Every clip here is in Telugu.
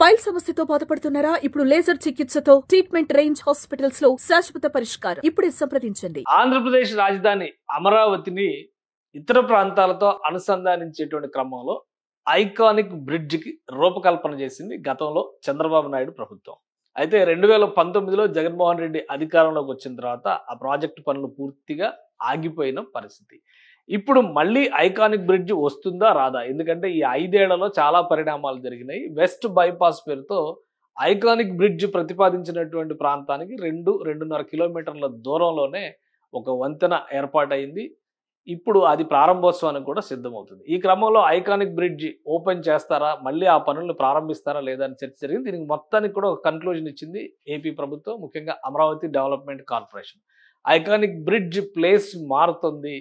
పైల్ సమస్యతో బాధపడుతున్నారా? ఇప్పుడు లేజర్ చికిత్సతో ట్రీట్మెంట్ రేంజ్ హాస్పిటల్స్ లో శాశ్వత పరిష్కారం. ఇప్పుడే సంప్రదించండి. ఆంధ్రప్రదేశ్ రాజధాని అమరావతిని ఇతర ప్రాంతాలతో అనుసంధానించేటువంటి క్రమంలో ఐకానిక్ బ్రిడ్జ్ కి రూపకల్పన చేసింది గతంలో చంద్రబాబు నాయుడు ప్రభుత్వం. అయితే 2019లో జగన్మోహన్ రెడ్డి అధికారంలోకి వచ్చిన తర్వాత ఆ ప్రాజెక్టు పనులు పూర్తిగా ఆగిపోయిన పరిస్థితి. ఇప్పుడు మళ్ళీ ఐకానిక్ బ్రిడ్జ్ వస్తుందా రాదా? ఎందుకంటే ఈ 5 ఏళ్లలో చాలా పరిణామాలు జరిగినాయి. వెస్ట్ బైపాస్ పేరుతో ఐకానిక్ బ్రిడ్జ్ ప్రతిపాదించినటువంటి ప్రాంతానికి 2-2.5 కిలోమీటర్ల దూరంలోనే ఒక వంతెన ఏర్పాటైంది. ఇప్పుడు అది ప్రారంభోత్సవానికి కూడా సిద్ధమవుతుంది. ఈ క్రమంలో ఐకానిక్ బ్రిడ్జ్ ఓపెన్ చేస్తారా, మళ్ళీ ఆ పనులను ప్రారంభిస్తారా లేదా అని చర్చ జరిగింది. దీనికి మొత్తానికి కూడా ఒక కన్క్లూజన్ ఇచ్చింది ఏపీ ప్రభుత్వం, ముఖ్యంగా Amaravati development corporation. Iconic bridge place మారుతుంది.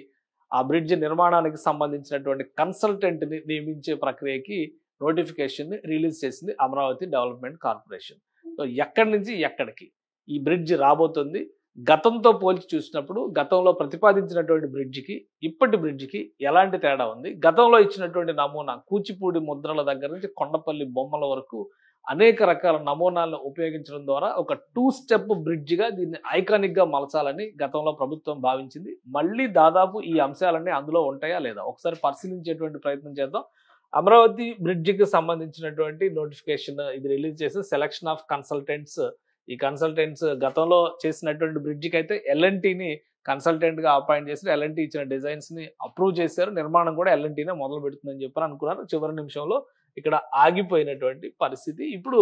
ఆ బ్రిడ్జ్ నిర్మాణానికి సంబంధించినటువంటి కన్సల్టెంట్ని నియమించే ప్రక్రియకి నోటిఫికేషన్ రిలీజ్ చేసింది అమరావతి డెవలప్మెంట్ కార్పొరేషన్. సో ఎక్కడి నుంచి ఎక్కడికి ఈ బ్రిడ్జ్ రాబోతుంది? గతంతో పోల్చి చూసినప్పుడు గతంలో ప్రతిపాదించినటువంటి బ్రిడ్జికి ఇప్పటి బ్రిడ్జికి ఎలాంటి తేడా ఉంది? గతంలో ఇచ్చినటువంటి నమూనా కూచిపూడి ముద్రల దగ్గర నుంచి కొండపల్లి బొమ్మల వరకు అనేక రకాల నమూనాలను ఉపయోగించడం ద్వారా ఒక 2 స్టెప్ బ్రిడ్జిగా దీన్ని ఐకానిక్ గా మలచాలని గతంలో ప్రభుత్వం భావించింది. మళ్ళీ దాదాపు ఈ అంశాలన్నీ అందులో ఉంటాయా లేదా ఒకసారి పరిశీలించేటువంటి ప్రయత్నం చేద్దాం. అమరావతి బ్రిడ్జికి సంబంధించినటువంటి నోటిఫికేషన్ ఇది రిలీజ్ చేసి సెలక్షన్ ఆఫ్ కన్సల్టెంట్స్. ఈ కన్సల్టెంట్స్ గతంలో చేసినటువంటి బ్రిడ్జికి అయితే ఎల్ఎన్టీని కన్సల్టెంట్ గా అపాయింట్ చేసి ఎల్ఎన్టీ ఇచ్చిన డిజైన్స్ ని అప్రూవ్ చేశారు. నిర్మాణం కూడా ఎల్ఎన్టీనే మొదలు పెడుతుందని చెప్పని అనుకున్నారు. చివరి నిమిషంలో ఇక్కడ ఆగిపోయినటువంటి పరిస్థితి. ఇప్పుడు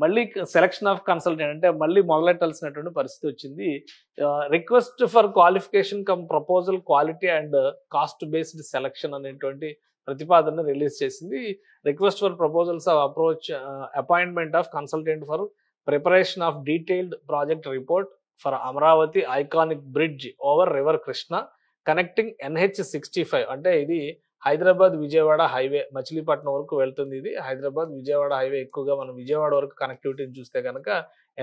మళ్ళీ సెలక్షన్ ఆఫ్ కన్సల్టెంట్ అంటే మళ్ళీ మొదలెట్టాల్సినటువంటి పరిస్థితి వచ్చింది. Request for qualification come proposal quality and cost based selection అనేటువంటి ప్రతిపాదన రిలీజ్ చేసింది. Request for proposals of approach appointment of consultant for preparation of detailed project report for Amaravati iconic bridge over river Krishna connecting NH65. అంటే ఇది హైదరాబాద్ విజయవాడ హైవే మచిలీపట్నం వరకు వెళ్తుంది. ఇది హైదరాబాద్ విజయవాడ హైవే ఎక్కువగా మనం విజయవాడ వరకు కనెక్టివిటీని చూస్తే కనుక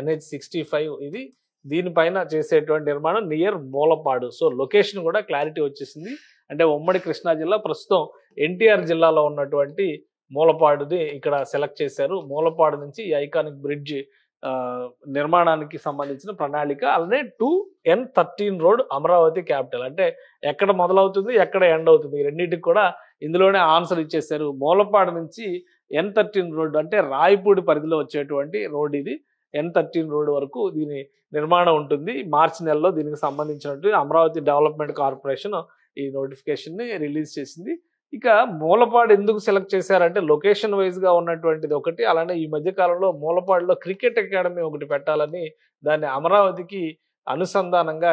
NH65 ఇది. దీనిపైన చేసేటువంటి నిర్మాణం నియర్ మూలపాడు. సో లొకేషన్ కూడా క్లారిటీ వచ్చేసింది. అంటే ఉమ్మడి కృష్ణా జిల్లా ప్రస్తుతం ఎన్టీఆర్ జిల్లాలో ఉన్నటువంటి మూలపాడుని ఇక్కడ సెలెక్ట్ చేశారు. మూలపాడు నుంచి ఈ ఐకానిక్ బ్రిడ్జ్ నిర్మాణానికి సంబంధించిన ప్రణాళిక. అలానే 2N13 రోడ్ అమరావతి క్యాపిటల్. అంటే ఎక్కడ మొదలవుతుంది ఎక్కడ ఎండ్ అవుతుంది ఈ రెండింటికి కూడా ఇందులోనే ఆన్సర్ ఇచ్చేసారు. మూలపాడు నుంచి N13 రోడ్ అంటే రాయపూడి పరిధిలో వచ్చేటువంటి రోడ్ ఇది. N13 రోడ్ వరకు దీని నిర్మాణం ఉంటుంది. మార్చి నెలలో దీనికి సంబంధించినటువంటి అమరావతి డెవలప్మెంట్ కార్పొరేషన్ ఈ నోటిఫికేషన్ ని రిలీజ్ చేసింది. ఇక మూలపాడు ఎందుకు సెలెక్ట్ చేశారంటే లొకేషన్ వైజ్ గా ఉన్నటువంటిది ఒకటి. అలానే ఈ మధ్య కాలంలో మూలపాడులో క్రికెట్ అకాడమీ ఒకటి పెట్టాలని దాన్ని అమరావతికి అనుసంధానంగా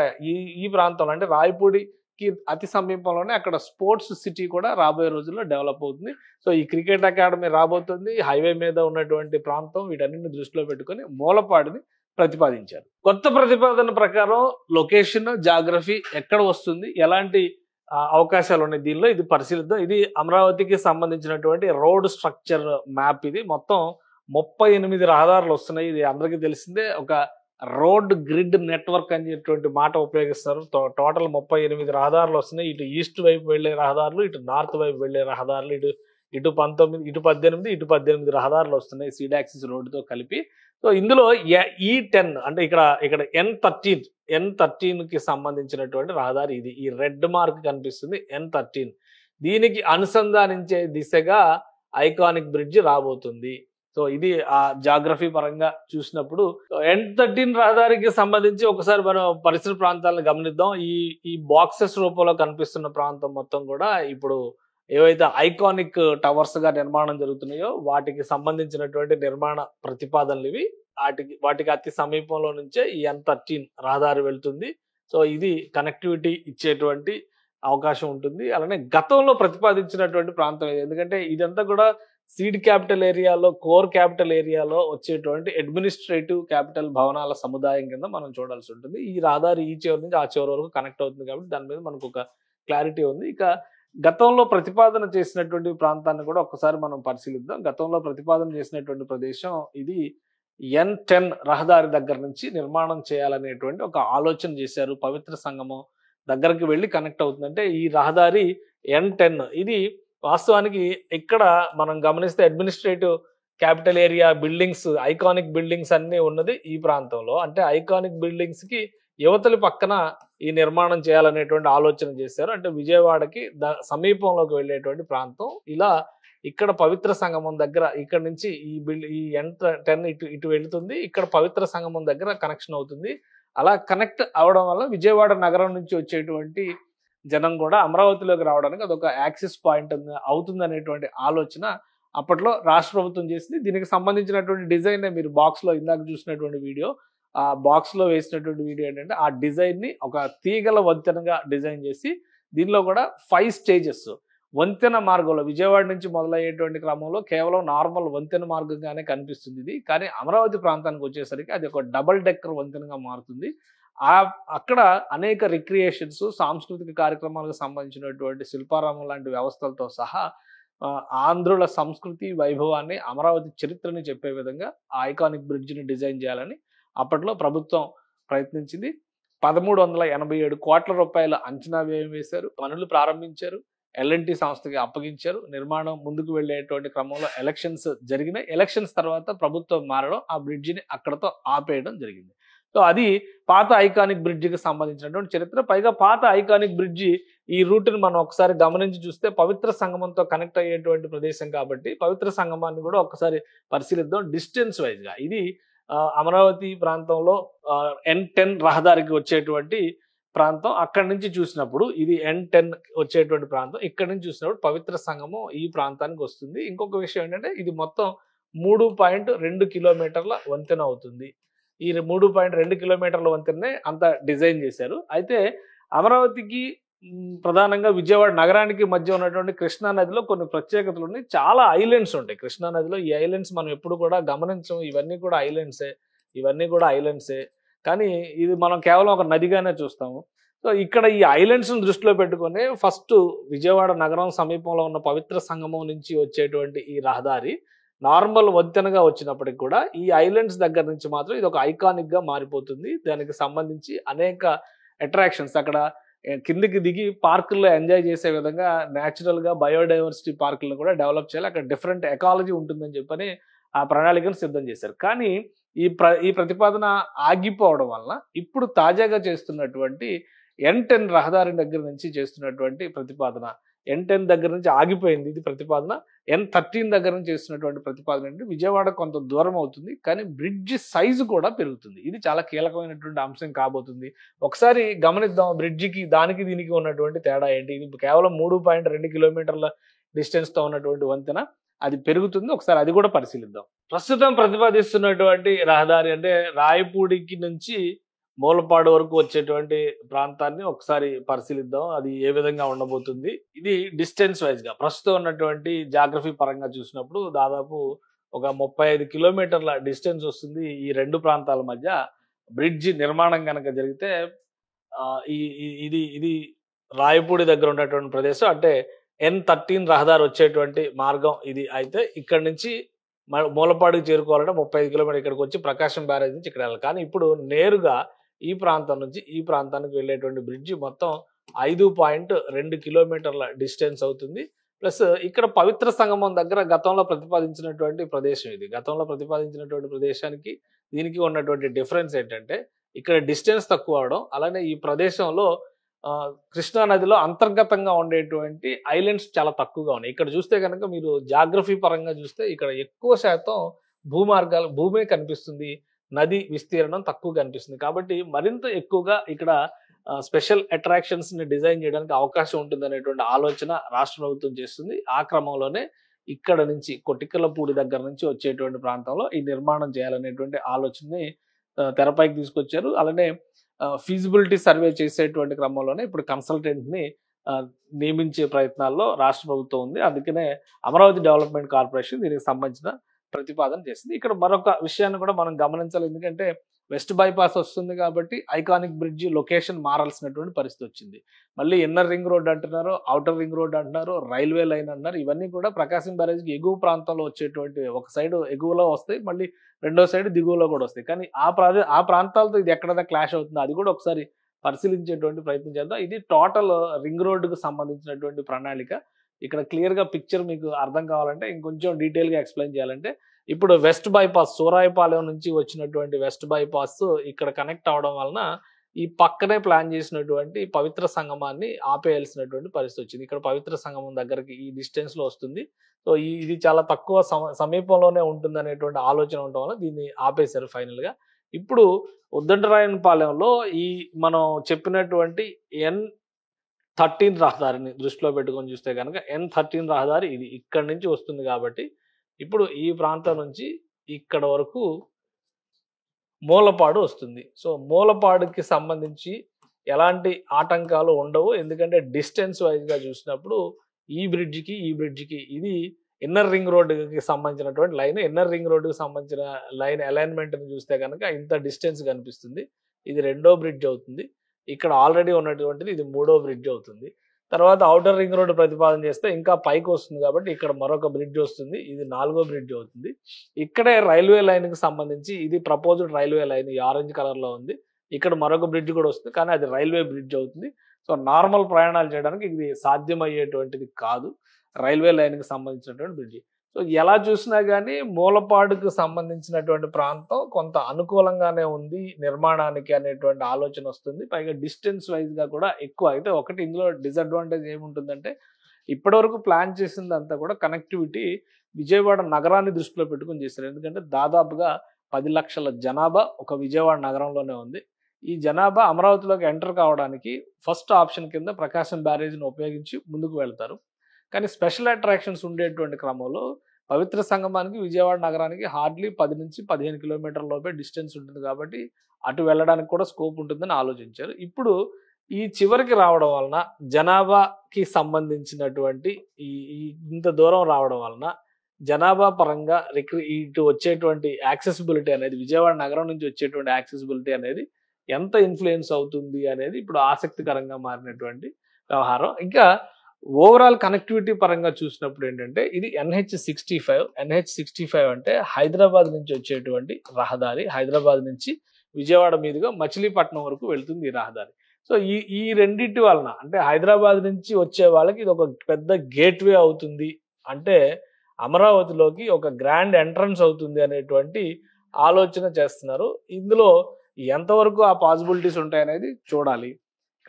ఈ ప్రాంతంలో అంటే రాయపూడికి అతి సమీపంలోనే అక్కడ స్పోర్ట్స్ సిటీ కూడా రాబోయే రోజుల్లో డెవలప్ అవుతుంది. సో ఈ క్రికెట్ అకాడమీ రాబోతుంది. హైవే మీద ఉన్నటువంటి ప్రాంతం వీటన్నిటిని దృష్టిలో పెట్టుకొని మూలపాడుని ప్రతిపాదించారు. కొత్త ప్రతిపాదన ప్రకారం లొకేషన్ జాగ్రఫీ ఎక్కడ వస్తుంది, ఎలాంటి అవకాశాలు ఉన్నాయి దీనిలో ఇది పరిశీలిద్దాం. ఇది అమరావతికి సంబంధించినటువంటి రోడ్ స్ట్రక్చర్ మ్యాప్. ఇది మొత్తం 38 రహదారులు వస్తున్నాయి. ఇది అందరికీ తెలిసిందే. ఒక రోడ్ గ్రిడ్ నెట్వర్క్ అనేటువంటి మాట ఉపయోగిస్తారు. టోటల్ 38 రహదారులు వస్తున్నాయి. ఇటు ఈస్ట్ వైపు వెళ్లే రహదారులు, ఇటు నార్త్ వైపు వెళ్లే రహదారులు, ఇటు 19, ఇటు 18, ఇటు 18 రహదారులు వస్తున్నాయి సీడాక్సిస్ రోడ్డుతో కలిపి. సో ఇందులో E10 అంటే ఇక్కడ N13 కి సంబంధించినటువంటి రహదారి ఇది. ఈ రెడ్ మార్క్ కనిపిస్తుంది N13. దీనికి అనుసంధానించే దిశగా ఐకానిక్ బ్రిడ్జ్ రాబోతుంది. సో ఇది ఆ జాగ్రఫీ పరంగా చూసినప్పుడు N13 రహదారికి సంబంధించి ఒకసారి మనం పరిసర ప్రాంతాలను గమనిద్దాం. ఈ బాక్సెస్ రూపంలో కనిపిస్తున్న ప్రాంతం మొత్తం కూడా ఇప్పుడు ఏవైతే ఐకానిక్ టవర్స్ గా నిర్మాణం జరుగుతున్నాయో వాటికి సంబంధించినటువంటి నిర్మాణ ప్రతిపాదనలు ఇవి. వాటికి అతి సమీపంలో నుంచే ఈ N13 రహదారి వెళ్తుంది. సో ఇది కనెక్టివిటీ ఇచ్చేటువంటి అవకాశం ఉంటుంది. అలానే గతంలో ప్రతిపాదించినటువంటి ప్రాంతం ఇది. ఎందుకంటే ఇదంతా కూడా సీడ్ క్యాపిటల్ ఏరియాలో, కోర్ క్యాపిటల్ ఏరియాలో వచ్చేటువంటి అడ్మినిస్ట్రేటివ్ క్యాపిటల్ భవనాల సముదాయం కింద మనం చూడాల్సి ఉంటుంది. ఈ రహదారి ఈ చివరి నుంచి ఆ చివరి వరకు కనెక్ట్ అవుతుంది కాబట్టి దాని మీద మనకు ఒక క్లారిటీ ఉంది. ఇక గతంలో ప్రతిపాదన చేసినటువంటి ప్రాంతాన్ని కూడా ఒకసారి మనం పరిశీలిద్దాం. గతంలో ప్రతిపాదన చేసినటువంటి ప్రదేశం ఇది N10 రహదారి దగ్గర నుంచి నిర్మాణం చేయాలనేటువంటి ఒక ఆలోచన చేశారు. పవిత్ర సంగమం దగ్గరికి వెళ్ళి కనెక్ట్ అవుతుందంటే ఈ రహదారి N10 ఇది వాస్తవానికి ఇక్కడ మనం గమనిస్తే administrative capital area buildings, iconic buildings అన్ని ఉన్నది ఈ ప్రాంతంలో. అంటే ఐకానిక్ బిల్డింగ్స్ కి యువతలి పక్కన ఈ నిర్మాణం చేయాలనేటువంటి ఆలోచన చేశారు. అంటే విజయవాడకి సమీపంలోకి వెళ్ళేటువంటి ప్రాంతం. ఇలా ఇక్కడ పవిత్ర సంగమం దగ్గర ఇక్కడ నుంచి ఈ N10 ఇటు వెళుతుంది. ఇక్కడ పవిత్ర సంగమం దగ్గర కనెక్షన్ అవుతుంది. అలా కనెక్ట్ అవడం వల్ల విజయవాడ నగరం నుంచి వచ్చేటువంటి జనం కూడా అమరావతిలోకి రావడానికి అదొక యాక్సెస్ పాయింట్ అవుతుంది అనేటువంటి ఆలోచన అప్పట్లో రాష్ట్ర ప్రభుత్వం చేసింది. దీనికి సంబంధించినటువంటి డిజైన్ మీరు బాక్స్ లో ఇందాక చూసినటువంటి వీడియో, ఆ బాక్స్ లో వేసినటువంటి వీడియో ఏంటంటే ఆ డిజైన్ ని ఒక తీగల వంతెనగా డిజైన్ చేసి దీనిలో కూడా 5 స్టేజెస్ వంతెన మార్గంలో విజయవాడ నుంచి మొదలయ్యేటువంటి క్రమంలో కేవలం నార్మల్ వంతెన మార్గంగానే కనిపిస్తుంది ఇది. కానీ అమరావతి ప్రాంతానికి వచ్చేసరికి అది ఒక డబుల్ డెక్కర్ వంతెనగా మారుతుంది. అక్కడ అనేక రిక్రియేషన్స్, సాంస్కృతిక కార్యక్రమాలకు సంబంధించినటువంటి శిల్పారామం లాంటి వ్యవస్థలతో సహా ఆంధ్రుల సంస్కృతి వైభవాన్ని, అమరావతి చరిత్రని చెప్పే విధంగా ఆ ఐకానిక్ బ్రిడ్జిని డిజైన్ చేయాలని అప్పట్లో ప్రభుత్వం ప్రయత్నించింది. 1387 కోట్ల రూపాయల అంచనా వ్యయం వేశారు. పనులు ప్రారంభించారు. L&T సంస్థకి అప్పగించారు. నిర్మాణం ముందుకు వెళ్ళేటువంటి క్రమంలో ఎలక్షన్స్ జరిగినాయి. ఎలక్షన్స్ తర్వాత ప్రభుత్వం మారడం, ఆ బ్రిడ్జిని అక్కడతో ఆపేయడం జరిగింది. సో అది పాత ఐకానిక్ బ్రిడ్జికి సంబంధించినటువంటి చరిత్ర. పైగా పాత ఐకానిక్ బ్రిడ్జి ఈ రూట్ని మనం ఒకసారి గమనించి చూస్తే పవిత్ర సంగమంతో కనెక్ట్ అయ్యేటువంటి ప్రదేశం కాబట్టి పవిత్ర సంగమాన్ని కూడా ఒకసారి పరిశీలిద్దాం డిస్టెన్స్ వైజ్గా. ఇది అమరావతి ప్రాంతంలో N10 రహదారికి వచ్చేటువంటి ప్రాంతం. అక్కడి నుంచి చూసినప్పుడు ఇది N10 వచ్చేటువంటి ప్రాంతం. ఇక్కడి నుంచి చూసినప్పుడు పవిత్ర సంగమం ఈ ప్రాంతానికి వస్తుంది. ఇంకొక విషయం ఏంటంటే ఇది మొత్తం 3.2 కిలోమీటర్ల వంతెన అవుతుంది. ఈ 3.2 కిలోమీటర్ల వంతెనే అంత డిజైన్ చేశారు. అయితే అమరావతికి ప్రధానంగా విజయవాడ నగరానికి మధ్య ఉన్నటువంటి కృష్ణా నదిలో కొన్ని ప్రత్యేకతలు ఉన్నాయి. చాలా ఐలాండ్స్ ఉంటాయి కృష్ణా నదిలో. ఈ ఐలాండ్స్ మనం ఎప్పుడు కూడా గమనించం. ఇవన్నీ కూడా ఐలాండ్సే. కానీ ఇది మనం కేవలం ఒక నదిగానే చూస్తాము. సో ఇక్కడ ఈ ఐలాండ్స్ను దృష్టిలో పెట్టుకొని ఫస్ట్ విజయవాడ నగరం సమీపంలో ఉన్న పవిత్ర సంగమం నుంచి వచ్చేటువంటి ఈ రహదారి నార్మల్ వంతెనగా వచ్చినప్పటికి కూడా ఈ ఐలాండ్స్ దగ్గర నుంచి మాత్రం ఇది ఒక ఐకానిక్ గా మారిపోతుంది. దానికి సంబంధించి అనేక అట్రాక్షన్స్ అక్కడ కిందికి దిగి పార్కుల్లో ఎంజాయ్ చేసే విధంగా న్యాచురల్ గా బయోడైవర్సిటీ పార్కులను కూడా డెవలప్ చేయాలి. అక్కడ డిఫరెంట్ ఎకాలజీ ఉంటుందని చెప్పని ఆ ప్రణాళికను సిద్ధం చేశారు. కానీ ఈ ప్రతిపాదన ఆగిపోవడం వలన ఇప్పుడు తాజాగా చేస్తున్నటువంటి N10 రహదారి దగ్గర నుంచి చేస్తున్నటువంటి ప్రతిపాదన, N10 దగ్గర నుంచి ఆగిపోయింది ఇది ప్రతిపాదన. N13 దగ్గర నుంచి చేస్తున్నటువంటి ప్రతిపాదన అంటే విజయవాడ కొంత దూరం అవుతుంది, కానీ బ్రిడ్జ్ సైజు కూడా పెరుగుతుంది. ఇది చాలా కీలకమైనటువంటి అంశం కాబోతుంది. ఒకసారి గమనిద్దాం బ్రిడ్జికి దానికి దీనికి ఉన్నటువంటి తేడా ఏంటి. ఇది కేవలం 3.2 కిలోమీటర్ల డిస్టెన్స్ తో ఉన్నటువంటి వంతెన, అది పెరుగుతుంది. ఒకసారి అది కూడా పరిశీలిద్దాం. ప్రస్తుతం ప్రతిపాదిస్తున్నటువంటి రహదారి అంటే రాయపూడికి నుంచి మూలపాడు వరకు వచ్చేటువంటి ప్రాంతాన్ని ఒకసారి పరిశీలిద్దాం. అది ఏ విధంగా ఉండబోతుంది. ఇది డిస్టెన్స్ వైజ్ గా ప్రస్తుతం ఉన్నటువంటి జాగ్రఫీ పరంగా చూసినప్పుడు దాదాపు ఒక 35 కిలోమీటర్ల డిస్టెన్స్ వస్తుంది ఈ రెండు ప్రాంతాల మధ్య. బ్రిడ్జి నిర్మాణం కనుక జరిగితే ఇది రాయపూడి దగ్గర ఉన్నటువంటి ప్రదేశం అంటే N13 రహదారి వచ్చేటువంటి మార్గం ఇది. అయితే ఇక్కడ నుంచి మూలపాడుకి చేరుకోవాలంటే 35 కిలోమీటర్ ఇక్కడికి వచ్చి ప్రకాశం బ్యారేజ్ నుంచి ఇక్కడ వెళ్ళాలి. కానీ ఇప్పుడు నేరుగా ఈ ప్రాంతం నుంచి ఈ ప్రాంతానికి వెళ్ళేటువంటి బ్రిడ్జి మొత్తం 5.2 కిలోమీటర్ల డిస్టెన్స్ అవుతుంది. ప్లస్ ఇక్కడ పవిత్ర సంగమం దగ్గర గతంలో ప్రతిపాదించినటువంటి ప్రదేశం ఇది. గతంలో ప్రతిపాదించినటువంటి ప్రదేశానికి దీనికి ఉన్నటువంటి డిఫరెన్స్ ఏంటంటే ఇక్కడ డిస్టెన్స్ తక్కువ అవడం, అలానే ఈ ప్రదేశంలో కృష్ణా నదిలో అంతర్గతంగా ఉండేటువంటి ఐలాండ్స్ చాలా తక్కువగా ఉన్నాయి. ఇక్కడ చూస్తే కనుక మీరు జాగ్రఫీ పరంగా చూస్తే ఇక్కడ ఎక్కువ శాతం భూమే కనిపిస్తుంది, నది విస్తీర్ణం తక్కువ కనిపిస్తుంది. కాబట్టి మరింత ఎక్కువగా ఇక్కడ స్పెషల్ అట్రాక్షన్స్ ని డిజైన్ చేయడానికి అవకాశం ఉంటుంది అనేటువంటి ఆలోచన రాష్ట్ర ప్రభుత్వం చేస్తుంది. ఆ క్రమంలోనే ఇక్కడ నుంచి కొటిక్కలపూడి దగ్గర నుంచి వచ్చేటువంటి ప్రాంతంలో ఈ నిర్మాణం చేయాలనేటువంటి ఆలోచనని తెరపైకి తీసుకొచ్చారు. అలానే ఫీజిబిలిటీ సర్వే చేసేటువంటి క్రమంలోనే ఇప్పుడు కన్సల్టెంట్ ని నియమించే ప్రయత్నాల్లో రాష్ట్ర ప్రభుత్వం ఉంది. అందుకనే అమరావతి డెవలప్మెంట్ కార్పొరేషన్ దీనికి సంబంధించిన ప్రతిపాదన చేసింది. ఇక్కడ మరొక విషయాన్ని కూడా మనం గమనించాలి. ఎందుకంటే వెస్ట్ బైపాస్ వస్తుంది కాబట్టి ఐకానిక్ బ్రిడ్జి లొకేషన్ మారాల్సినటువంటి పరిస్థితి వచ్చింది. మళ్ళీ ఇన్నర్ రింగ్ రోడ్ అంటున్నారు, అవుటర్ రింగ్ రోడ్ అంటున్నారు, రైల్వే లైన్ అంటున్నారు. ఇవన్నీ కూడా ప్రకాశం బ్యారేజ్కి ఎగువ ప్రాంతంలో వచ్చేటువంటి ఒక సైడ్ ఎగువలో వస్తాయి, మళ్ళీ రెండో సైడ్ దిగువలో కూడా వస్తాయి. కానీ ఆ ప్రాంతాలతో ఇది ఎక్కడైనా క్లాష్ అవుతుంది, అది కూడా ఒకసారి పరిశీలించేటువంటి ప్రయత్నం చేద్దాం. ఇది టోటల్ రింగ్ రోడ్డుకు సంబంధించినటువంటి ప్రణాళిక. ఇక్కడ క్లియర్ గా పిక్చర్ మీకు అర్థం కావాలంటే ఇంకొంచెం డీటెయిల్ గా ఎక్స్ప్లెయిన్ చేయాలంటే ఇప్పుడు వెస్ట్ బైపాస్ సూరాయిపాలెం నుంచి వచ్చినటువంటి వెస్ట్ బైపాస్ ఇక్కడ కనెక్ట్ అవడం వలన ఈ పక్కనే ప్లాన్ చేసినటువంటి పవిత్ర సంగమాన్ని ఆపేయాల్సినటువంటి పరిస్థితి వచ్చింది. ఇక్కడ పవిత్ర సంగమం దగ్గరికి ఈ డిస్టెన్స్ లో వస్తుంది. సో ఇది చాలా తక్కువ సమీపంలోనే ఉంటుంది అనేటువంటి ఆలోచన ఉండడం వల్ల దీన్ని ఆపేశారు ఫైనల్ గా. ఇప్పుడు ఉద్దండరాయనపాలెంలో ఈ మనం చెప్పినటువంటి N13 రహదారిని దృష్టిలో పెట్టుకొని చూస్తే కనుక N13 రహదారి ఇది ఇక్కడి నుంచి వస్తుంది కాబట్టి ఇప్పుడు ఈ ప్రాంతం నుంచి ఇక్కడ వరకు మూలపాడు వస్తుంది. సో మూలపాడుకి సంబంధించి ఎలాంటి ఆటంకాలు ఉండవు, ఎందుకంటే డిస్టెన్స్ వైజ్ గా చూసినప్పుడు ఈ బ్రిడ్జికి ఇది ఇన్నర్ రింగ్ రోడ్డుకి సంబంధించినటువంటి లైన్. ఇన్నర్ రింగ్ రోడ్డుకి సంబంధించిన లైన్ అలైన్మెంట్ ని చూస్తే కనుక ఇంత డిస్టెన్స్ కనిపిస్తుంది. ఇది రెండో బ్రిడ్జ్ అవుతుంది. ఇక్కడ ఆల్రెడీ ఉన్నటువంటిది ఇది మూడో బ్రిడ్జ్ అవుతుంది. తర్వాత ఔటర్ రింగ్ రోడ్డు ప్రతిపాదన చేస్తే ఇంకా పైకి వస్తుంది కాబట్టి ఇక్కడ మరొక బ్రిడ్జ్ వస్తుంది. ఇది నాలుగో బ్రిడ్జ్ అవుతుంది. ఇక్కడే రైల్వే లైన్ కి సంబంధించి ఇది ప్రపోజ్డ్ రైల్వే లైన్, ఈ ఆరెంజ్ కలర్ లో ఉంది. ఇక్కడ మరొక బ్రిడ్జ్ కూడా వస్తుంది, కానీ అది రైల్వే బ్రిడ్జ్ అవుతుంది. సో నార్మల్ ప్రయాణాలు చేయడానికి ఇది సాధ్యమయ్యేటువంటిది కాదు, రైల్వే లైన్ కి సంబంధించినటువంటి బ్రిడ్జి. సో ఎలా చూసినా కానీ మూలపాడుకు సంబంధించినటువంటి ప్రాంతం కొంత అనుకూలంగానే ఉంది నిర్మాణానికి అనేటువంటి ఆలోచన వస్తుంది. పైగా డిస్టెన్స్ వైజ్ గా కూడా ఎక్కువ. అయితే ఒకటి ఇందులో డిసడ్వాంటేజ్ ఏముంటుందంటే ఇప్పటివరకు ప్లాన్ చేసిందంతా కూడా కనెక్టివిటీ విజయవాడ నగరాన్ని దృష్టిలో పెట్టుకుని చేశారు. ఎందుకంటే దాదాపుగా 10 లక్షల జనాభా ఒక విజయవాడ నగరంలోనే ఉంది. ఈ జనాభా అమరావతిలోకి ఎంటర్ కావడానికి ఫస్ట్ ఆప్షన్ కింద ప్రకాశం బ్యారేజ్ని ఉపయోగించి ముందుకు వెళ్తారు. కానీ స్పెషల్ అట్రాక్షన్స్ ఉండేటువంటి క్రమంలో పవిత్ర సంగమానికి విజయవాడ నగరానికి హార్డ్లీ 10 నుంచి 15 కిలోమీటర్ల లోపే డిస్టెన్స్ ఉంటుంది కాబట్టి అటు వెళ్ళడానికి కూడా స్కోప్ ఉంటుందని ఆలోచించారు. ఇప్పుడు ఈ చివరికి రావడం వలన జనాభాకి సంబంధించినటువంటి ఈ ఇంత దూరం రావడం వలన జనాభా పరంగా ఇటు వచ్చేటువంటి యాక్సెసిబిలిటీ అనేది, విజయవాడ నగరం నుంచి వచ్చేటువంటి యాక్సెసిబిలిటీ అనేది ఎంత ఇన్ఫ్లుయెన్స్ అవుతుంది అనేది ఇప్పుడు ఆసక్తికరంగా మారినటువంటి వ్యవహారం. ఇంకా ఓవరాల్ కనెక్టివిటీ పరంగా చూసినప్పుడు ఏంటంటే ఇది NH65 అంటే హైదరాబాద్ నుంచి వచ్చేటువంటి రహదారి. హైదరాబాద్ నుంచి విజయవాడ మీదుగా మచిలీపట్నం వరకు వెళ్తుంది ఈ రహదారి. సో ఈ రెండింటి వలన అంటే హైదరాబాద్ నుంచి వచ్చే వాళ్ళకి ఇది ఒక పెద్ద గేట్వే అవుతుంది, అంటే అమరావతిలోకి ఒక గ్రాండ్ ఎంట్రన్స్ అవుతుంది అనేటువంటి ఆలోచన చేస్తున్నారు. ఇందులో ఎంతవరకు ఆ పాసిబిలిటీస్ ఉంటాయనేది చూడాలి.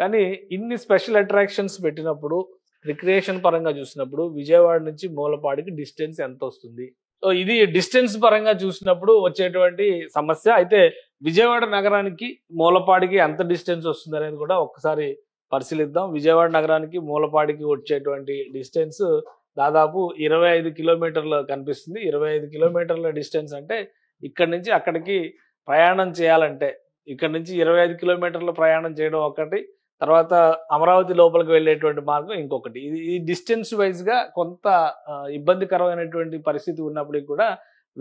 కానీ ఇన్ని స్పెషల్ అట్రాక్షన్స్ పెట్టినప్పుడు రిక్రియేషన్ పరంగా చూసినప్పుడు విజయవాడ నుంచి మూలపాడికి డిస్టెన్స్ ఎంత వస్తుంది? సో ఇది డిస్టెన్స్ పరంగా చూసినప్పుడు వచ్చేటువంటి సమస్య. అయితే విజయవాడ నగరానికి మూలపాడికి ఎంత డిస్టెన్స్ వస్తుంది అనేది కూడా ఒక్కసారి పరిశీలిద్దాం. విజయవాడ నగరానికి మూలపాడికి వచ్చేటువంటి డిస్టెన్స్ దాదాపు 25 కిలోమీటర్లు కనిపిస్తుంది. 25 కిలోమీటర్ల డిస్టెన్స్ అంటే ఇక్కడి నుంచి అక్కడికి ప్రయాణం చేయాలంటే ఇక్కడ నుంచి 25 కిలోమీటర్ల ప్రయాణం చేయడం ఒకటి, తర్వాత అమరావతి లోపలికి వెళ్ళేటువంటి మార్గం ఇంకొకటి. ఈ డిస్టెన్స్ వైజ్ గా కొంత ఇబ్బందికరమైనటువంటి పరిస్థితి ఉన్నప్పటికీ కూడా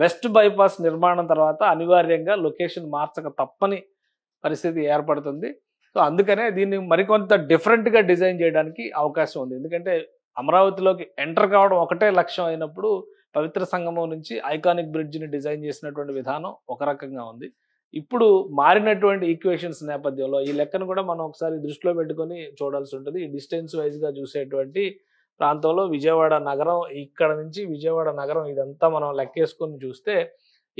వెస్ట్ బైపాస్ నిర్మాణం తర్వాత అనివార్యంగా లొకేషన్ మార్చక తప్పని పరిస్థితి ఏర్పడుతుంది. సో అందుకనే దీన్ని మరికొంత డిఫరెంట్ గా డిజైన్ చేయడానికి అవకాశం ఉంది. ఎందుకంటే అమరావతిలోకి ఎంటర్ కావడం ఒకటే లక్ష్యం అయినప్పుడు పవిత్ర సంగమం నుంచి ఐకానిక్ బ్రిడ్జిని డిజైన్ చేసినటువంటి విధానం ఒక రకంగా ఉంది. ఇప్పుడు మారినటువంటి ఈక్వేషన్స్ నేపథ్యంలో ఈ లెక్కను కూడా మనం ఒకసారి దృష్టిలో పెట్టుకొని చూడాల్సి ఉంటుంది. ఈ డిస్టెన్స్ వైజ్ గా చూసేటువంటి ప్రాంతంలో విజయవాడ నగరం, ఇక్కడ నుంచి విజయవాడ నగరం ఇదంతా మనం లెక్కేసుకొని చూస్తే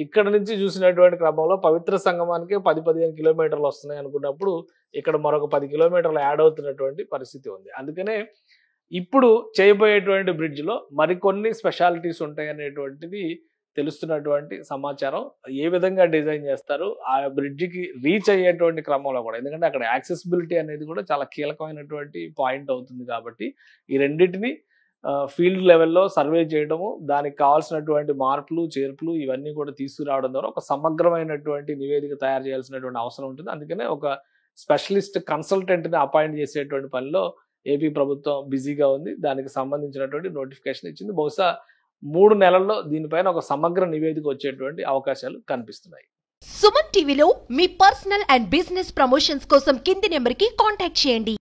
ఇక్కడ నుంచి చూసినటువంటి క్రమంలో పవిత్ర సంగమానికి 10-15 కిలోమీటర్లు వస్తున్నాయి అనుకున్నప్పుడు ఇక్కడ మరొక 10 కిలోమీటర్లు యాడ్ అవుతున్నటువంటి పరిస్థితి ఉంది. అందుకనే ఇప్పుడు చేయబోయేటువంటి బ్రిడ్జ్ లో మరికొన్ని స్పెషాలిటీస్ ఉంటాయి అనేటువంటిది తెలుస్తున్నటువంటి సమాచారం. ఏ విధంగా డిజైన్ చేస్తారు ఆ బ్రిడ్జికి రీచ్ అయ్యేటువంటి క్రమంలో కూడా, ఎందుకంటే అక్కడ యాక్సెసిబిలిటీ అనేది కూడా చాలా కీలకమైనటువంటి పాయింట్ అవుతుంది కాబట్టి ఈ రెండింటిని ఫీల్డ్ లెవెల్లో సర్వే చేయడము, దానికి కావాల్సినటువంటి మార్పులు చేర్పులు ఇవన్నీ కూడా తీసుకురావడం ద్వారా ఒక సమగ్రమైనటువంటి నివేదిక తయారు చేయాల్సినటువంటి అవసరం ఉంటుంది. అందుకనే ఒక స్పెషలిస్ట్ కన్సల్టెంట్ని అపాయింట్ చేసేటువంటి పనిలో ఏపీ ప్రభుత్వం బిజీగా ఉంది. దానికి సంబంధించినటువంటి నోటిఫికేషన్ ఇచ్చింది. బహుశా 3 నెలల్లో దీనిపైన ఒక సమగ్ర నివేదిక వచ్చేటువంటి అవకాశాలు కనిపిస్తున్నాయి. సుమన్ టీవీలో మీ పర్సనల్ అండ్ బిజినెస్ ప్రమోషన్స్ కోసం కింది నెంబర్కి కాంటాక్ట్ చేయండి.